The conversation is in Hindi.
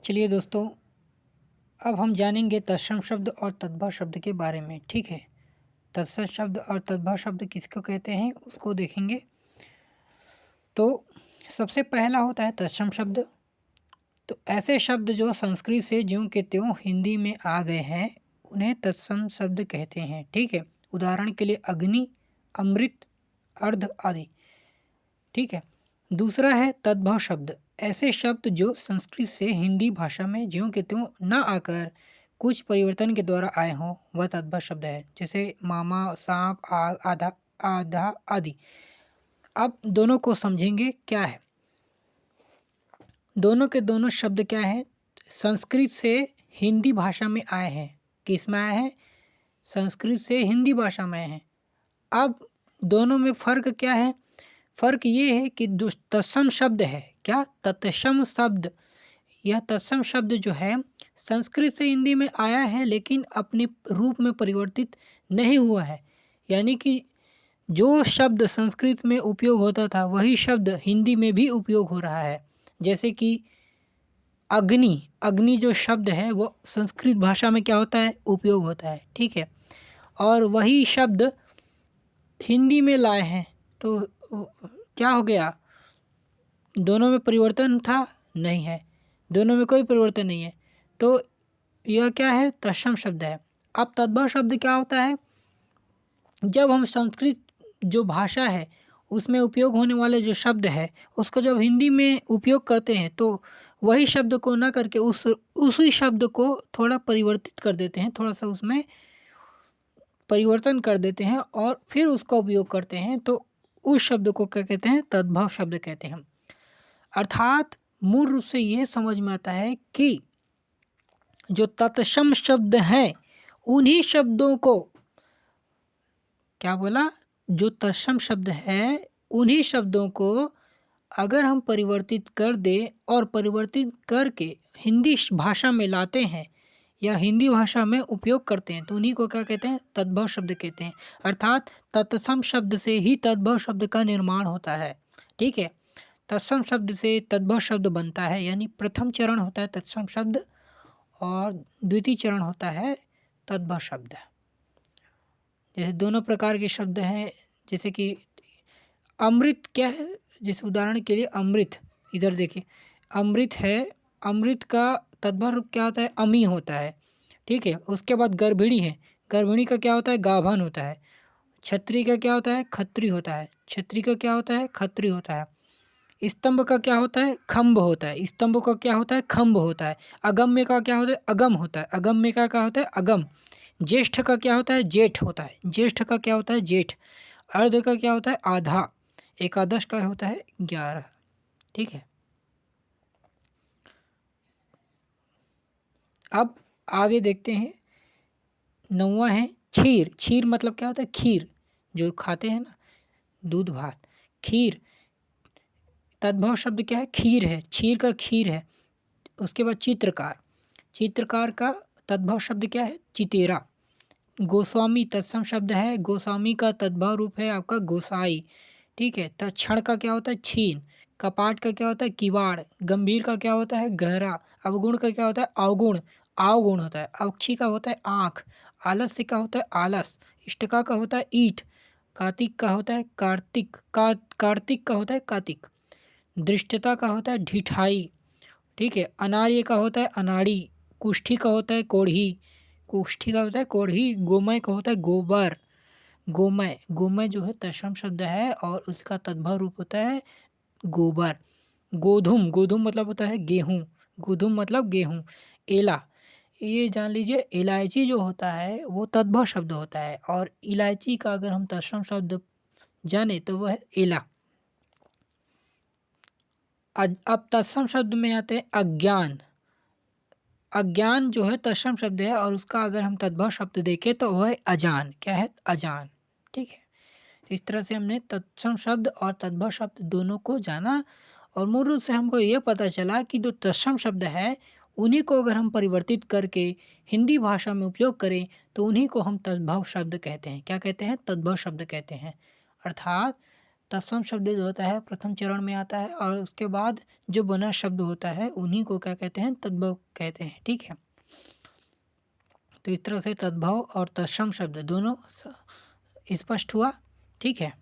चलिए दोस्तों, अब हम जानेंगे तत्सम शब्द और तद्भव शब्द के बारे में। ठीक है, तत्सम शब्द और तद्भव शब्द किसको कहते हैं उसको देखेंगे। तो सबसे पहला होता है तत्सम शब्द। तो ऐसे शब्द जो संस्कृत से ज्यों के त्यों हिंदी में आ गए हैं उन्हें तत्सम शब्द कहते हैं। ठीक है, उदाहरण के लिए अग्नि, अमृत, अर्ध आदि। ठीक है, दूसरा है तद्भव शब्द। ऐसे शब्द जो संस्कृत से हिंदी भाषा में ज्यों के त्यों न आकर कुछ परिवर्तन के द्वारा आए हों वह तद्भव शब्द है। जैसे मामा, सांप, आग, आधा, आधा आदि। अब दोनों को समझेंगे क्या है। दोनों के दोनों शब्द क्या है, संस्कृत से हिंदी भाषा में आए हैं। किस में आए हैं? संस्कृत से हिंदी भाषा में आए हैं। अब दोनों में फ़र्क क्या है? फ़र्क ये है कि जो तत्सम शब्द है, क्या तत्सम शब्द, यह तत्सम शब्द जो है संस्कृत से हिंदी में आया है लेकिन अपने रूप में परिवर्तित नहीं हुआ है। यानी कि जो शब्द संस्कृत में उपयोग होता था वही शब्द हिंदी में भी उपयोग हो रहा है। जैसे कि अग्नि, अग्नि जो शब्द है वो संस्कृत भाषा में क्या होता है, उपयोग होता है। ठीक है, और वही शब्द हिंदी में लाए हैं तो क्या हो गया, दोनों में परिवर्तन था? नहीं है, दोनों में कोई परिवर्तन नहीं है। तो यह क्या है, तत्सम शब्द है। अब तद्भव शब्द क्या होता है? जब हम संस्कृत जो भाषा है उसमें उपयोग होने वाले जो शब्द है उसको जब हिंदी में उपयोग करते हैं तो वही शब्द को ना करके उसी शब्द को थोड़ा परिवर्तित कर देते हैं, थोड़ा सा उसमें परिवर्तन कर देते हैं और फिर उसका उपयोग करते हैं। तो उस शब्द को क्या कहते हैं, तद्भव शब्द कहते हैं। अर्थात मूल रूप से ये समझ में आता है कि जो तत्सम शब्द हैं उन्हीं शब्दों को, क्या बोला, जो तत्सम शब्द है उन्हीं शब्दों को अगर हम परिवर्तित कर दें और परिवर्तित करके हिंदी भाषा में लाते हैं या हिंदी भाषा में उपयोग करते हैं तो उन्हीं को क्या कहते हैं, तद्भव शब्द कहते हैं। अर्थात तत्सम शब्द से ही तद्भव शब्द का निर्माण होता है। ठीक है, तत्सम शब्द से तद्भव शब्द बनता है, यानी प्रथम चरण होता है तत्सम शब्द और द्वितीय चरण होता है तद्भव शब्द। जैसे दोनों प्रकार के शब्द हैं, जैसे कि अमृत क्या है, जैसे उदाहरण के लिए अमृत, इधर देखिए अमृत है, अमृत का तद्भव रूप क्या होता है, अमी होता है। ठीक है, उसके बाद गर्भिणी है, गर्भिणी का क्या होता है, गाभन होता है। छत्री का क्या होता है, खत्री होता है। छत्री का क्या होता है, खत्री होता है। स्तंभ का क्या होता है, खम्भ होता है। स्तंभ का क्या होता है, खम्भ होता है। अगम्य का क्या होता है, अगम होता है। अगम्य का क्या होता है, अगम। ज्येष्ठ का क्या होता है, जेठ होता है। ज्येष्ठ का क्या होता है, जेठ। अर्ध का क्या होता है, आधा। एकादश का होता है 11। ठीक है, अब आगे देखते हैं। 9वां है क्षीर। क्षीर मतलब क्या होता है, खीर जो खाते हैं ना, दूध भात, खीर। तद्भव शब्द क्या है, खीर है, क्षीर का खीर है। उसके बाद चित्रकार, चित्रकार का तद्भव शब्द क्या है, चितेरा। गोस्वामी तत्सम शब्द है, गोस्वामी का तद्भव रूप है आपका गोसाई। ठीक है, तत्क्षण का क्या होता है, छीन। कपाट का क्या होता है, किवाड़। गंभीर का क्या होता है, गहरा। अवगुण का क्या होता है, अवगुण, अवगुण होता है। अक्षी का होता है आँख। आलस्य का होता है आलस। इष्टका का होता है ईट। कार्तिक का होता है कार्तिक का, कार्तिक का होता है कातिक। दृष्टता का होता है ढिठाई। ठीक है, अनार्य का होता है अनाड़ी। कुष्ठी का होता है कोढ़ी। कुष्ठी का होता है कोढ़ी। गोमय का होता है गोबर। गोमय, गोमय जो है तत्सम शब्द है और उसका तद्भव रूप होता है गोबर। गोधूम, गोधूम मतलब होता है गेहूँ। गोधूम मतलब गेहूँ। एला, ये जान लीजिए इलायची जो होता है वो तद्भव शब्द होता है और इलायची का अगर हम तत्सम शब्द जाने तो वह है एला। अब तत्सम शब्द में आते हैं अज्ञान। अज्ञान जो है तत्सम शब्द है और उसका अगर हम तद्भव शब्द देखें तो वह है अजान। क्या है, अजान। ठीक है, इस तरह से हमने तत्सम शब्द और तद्भव शब्द दोनों को जाना और मूल रूप से हमको ये पता चला कि जो तत्सम शब्द है उन्हीं को अगर हम परिवर्तित करके हिंदी भाषा में उपयोग करें तो उन्हीं को हम तद्भव शब्द कहते हैं। क्या कहते हैं, तद्भव शब्द कहते हैं। अर्थात तत्सम शब्द जो होता है प्रथम चरण में आता है और उसके बाद जो बना शब्द होता है उन्हीं को क्या कहते हैं, तद्भव कहते हैं। ठीक है, तो इस तरह से तद्भव और तत्सम शब्द दोनों स्पष्ट हुआ। ठीक है।